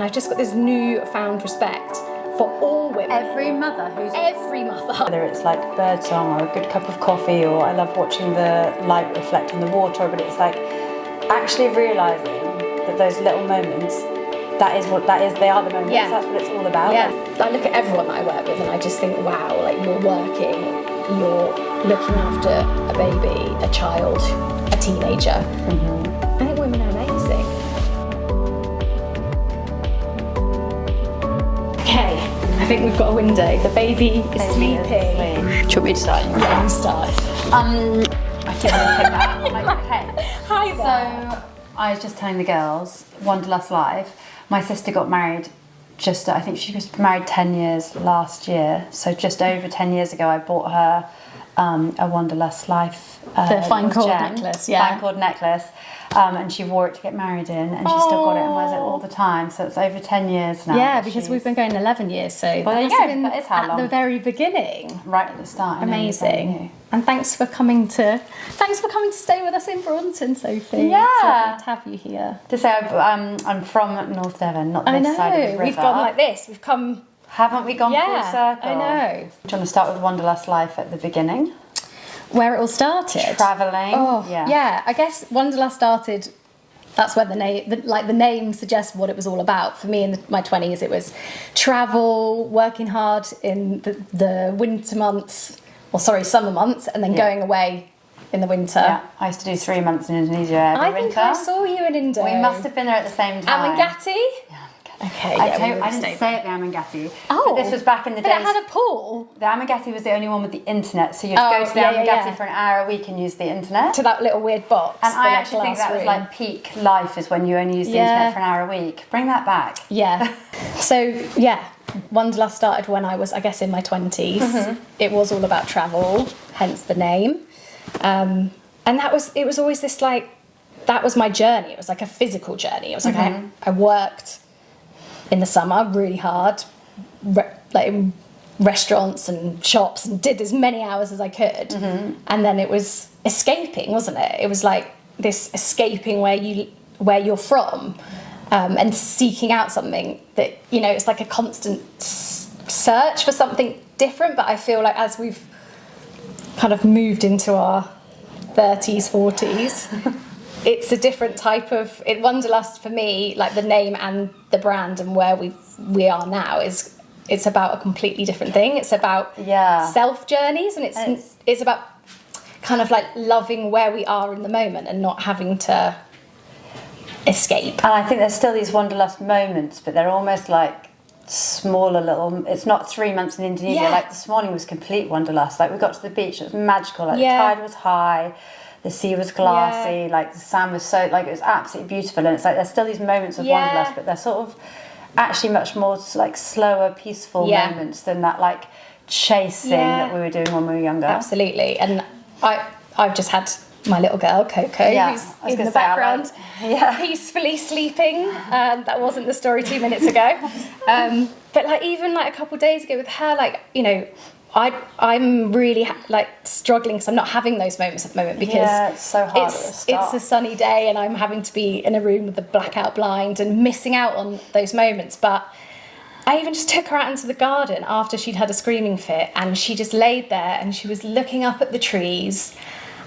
I've just got this newfound respect for all women. Every mother. Whether it's like birdsong or a good cup of coffee, or I love watching the light reflect on the water, but it's like actually realising that those little moments, they are the moments, that's what it's all about. Yeah. I look at everyone that I work with and I just think, wow, like you're working, you're looking after a baby, a child, a teenager. I think women are amazing. Okay, I think we've got a window. The baby is sleeping. Do you want me to start? Yeah, you start. I think I'm going to that. Okay. Hi there. So I was just telling the girls, Wanderlust Life, my sister got married I think she was married 10 years last year. So just over 10 years ago, I bought her a Wanderlust Life. The fine cord necklace, Fine cord necklace. And she wore it to get married in, and she still got it and wears it all the time. So it's over 10 years now. Yeah, because we've been going 11 years, so well, there you go. That is how long. At the very beginning. Right at the start. Amazing. And thanks for coming to stay with us in Braunton, Sophie. Yeah. It's lovely to have you here. To say I'm from North Devon, not this side of the river. We've gone like this. We've come. Haven't we gone full circle? I know. Do you want to start with Wanderlust Life at the beginning? Where it all started. Travelling. Oh, yeah. I guess Wanderlust started. That's where the name suggests what it was all about. For me, in my 20s, it was travel, working hard in the winter months, summer months, and then going away in the winter. Yeah, I used to do 3 months in Indonesia every winter. I think I saw you in Indo. We must have been there at the same time. Amangati? Yeah. Okay, I didn't say it, the Amangati. Oh. But this was back in the days. But it had a pool. The Amangati was the only one with the internet, so you'd go to the Amangati for an hour a week and use the internet. To that little weird box. And I actually think that was like peak life, is when you only use the internet for an hour a week. Bring that back. Yeah. So, Wanderlust started when I was, I guess, in my 20s. It was all about travel, hence the name. And it was always this that was my journey. It was like a physical journey. It was like I worked in the summer really hard, in restaurants and shops, and did as many hours as I could. And then it was escaping, wasn't it? It was like this escaping where you're from, and seeking out something that, it's like a constant search for something different. But I feel like as we've kind of moved into our 30s, 40s, it's a different type of Wanderlust for me. Like the name and the brand and where we are now it's about a completely different thing. It's about self journeys, and it's about kind of like loving where we are in the moment and not having to escape. And I think there's still these Wanderlust moments, but they're almost like smaller little. It's not 3 months in Indonesia. Like this morning was complete Wanderlust. Like we got to the beach, it was magical. Like the tide was high. The sea was glassy, like the sand was it was absolutely beautiful. And it's like there's still these moments of Wanderlust, but they're sort of actually much more like slower, peaceful moments than that like chasing that we were doing when we were younger. Absolutely. And I've just had my little girl, Coco, who's in the background, peacefully sleeping. That wasn't the story 2 minutes ago. But like even like a couple of days ago with her, I'm really struggling because I'm not having those moments at the moment, because it's so hard it's a sunny day and I'm having to be in a room with a blackout blind and missing out on those moments. But I even just took her out into the garden after she'd had a screaming fit, and she just laid there and she was looking up at the trees,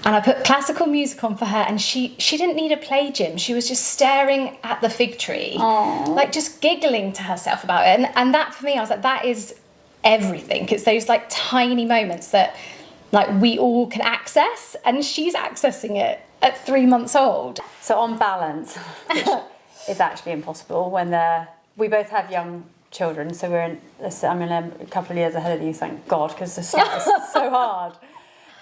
and I put classical music on for her, and she didn't need a play gym. She was just staring at the fig tree, like just giggling to herself about it. And that for me, I was like, that is everything. It's those like tiny moments that like we all can access, and she's accessing it at 3 months old. So on balance, which is actually impossible when we both have young children, so I'm in a couple of years ahead of you, thank God, because it's so hard.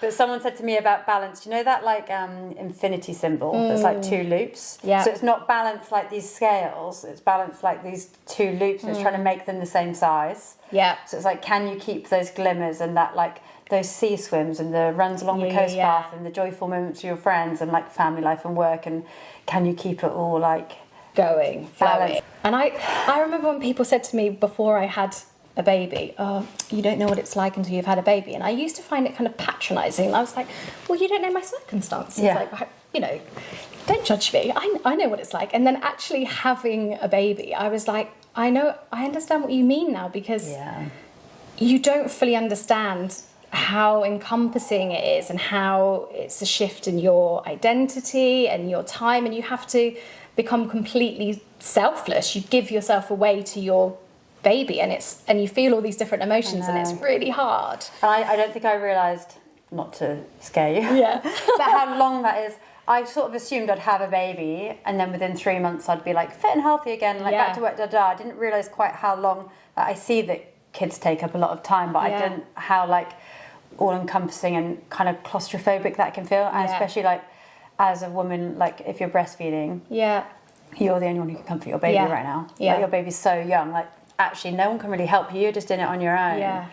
But someone said to me about balance, do you know that like infinity symbol that's like 2 loops? Yeah. So it's not balanced like these scales, it's balanced like these 2 loops, and it's trying to make them the same size. Yeah. So it's like, can you keep those glimmers and that like those sea swims and the runs along the coast path and the joyful moments with your friends and like family life and work, and can you keep it all like going, flowing? And I remember when people said to me before I had a baby, oh, you don't know what it's like until you've had a baby. And I used to find it kind of patronising. I was like, well, you don't know my circumstances. Like, don't judge me. I know what it's like. And then actually having a baby, I was like, I understand what you mean now, because you don't fully understand how encompassing it is and how it's a shift in your identity and your time, and you have to become completely selfless. You give yourself away to your baby, and you feel all these different emotions, and it's really hard. And I don't think I realised, not to scare you, but how long that is. I sort of assumed I'd have a baby, and then within 3 months I'd be like fit and healthy again, like back to work, I didn't realise quite how long that I see that kids take up a lot of time, but I didn't how like all-encompassing and kind of claustrophobic that can feel, and especially like as a woman, like if you're breastfeeding, you're the only one who can comfort your baby right now. Like, your baby's so young, like actually no one can really help you, you're just in it on your own.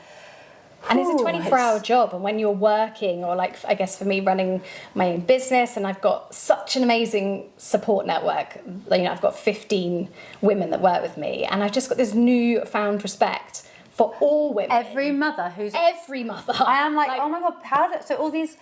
And it's a 24-hour job, and when you're working, or like I guess for me running my own business, and I've got such an amazing support network, you know, I've got 15 women that work with me, and I've just got this newfound respect for all women. Every mother. I am like oh my god, so all these,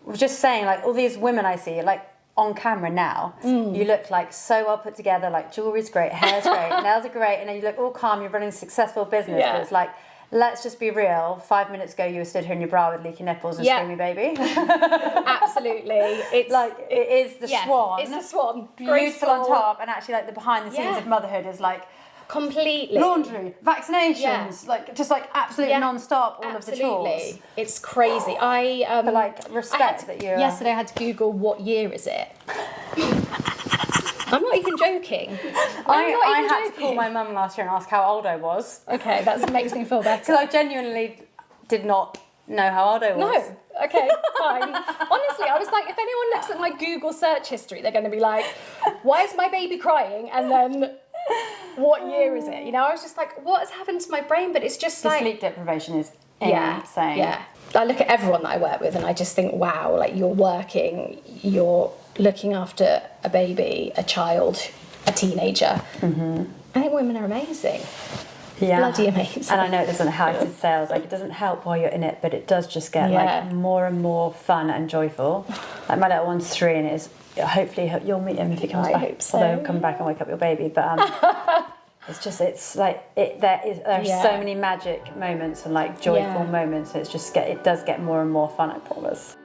we're just saying, like all these women I see, like on camera now, you look like so well put together, like jewelry's great, hair's great, nails are great, and then you look all calm, you're running a successful business, but it's like, let's just be real. 5 minutes ago, you were stood here in your bra with leaky nipples and screaming baby. Absolutely. It's like, it is the swan. It's the swan. Beautiful on top, and actually like the behind the scenes of motherhood is like completely laundry, vaccinations, like just like absolutely non-stop, all of the chores. It's crazy. But like respect that you. Yesterday I had to Google what year is it. I'm not even joking. I had to call my mum last year and ask how old I was. Okay, that makes me feel better. Because I genuinely did not know how old I was. No. Okay, fine. Honestly, I was like, if anyone looks at my Google search history, they're going to be like, why is my baby crying? And then, what year is it? You know, I was just like, what has happened to my brain? But it's just like... sleep deprivation is insane. Yeah. I look at everyone that I work with and I just think, wow, like you're working, you're looking after a baby, a child, a teenager. I think women are amazing. Bloody amazing. And I know it doesn't help with sales, like it doesn't help while you're in it, but it does just get like more and more fun and joyful. Like my little one's 3 and it is, hopefully you'll meet him if he comes back. Hope so. Although he'll come back and wake up your baby, but there are so many magic moments and like joyful moments. So it does get more and more fun, I promise.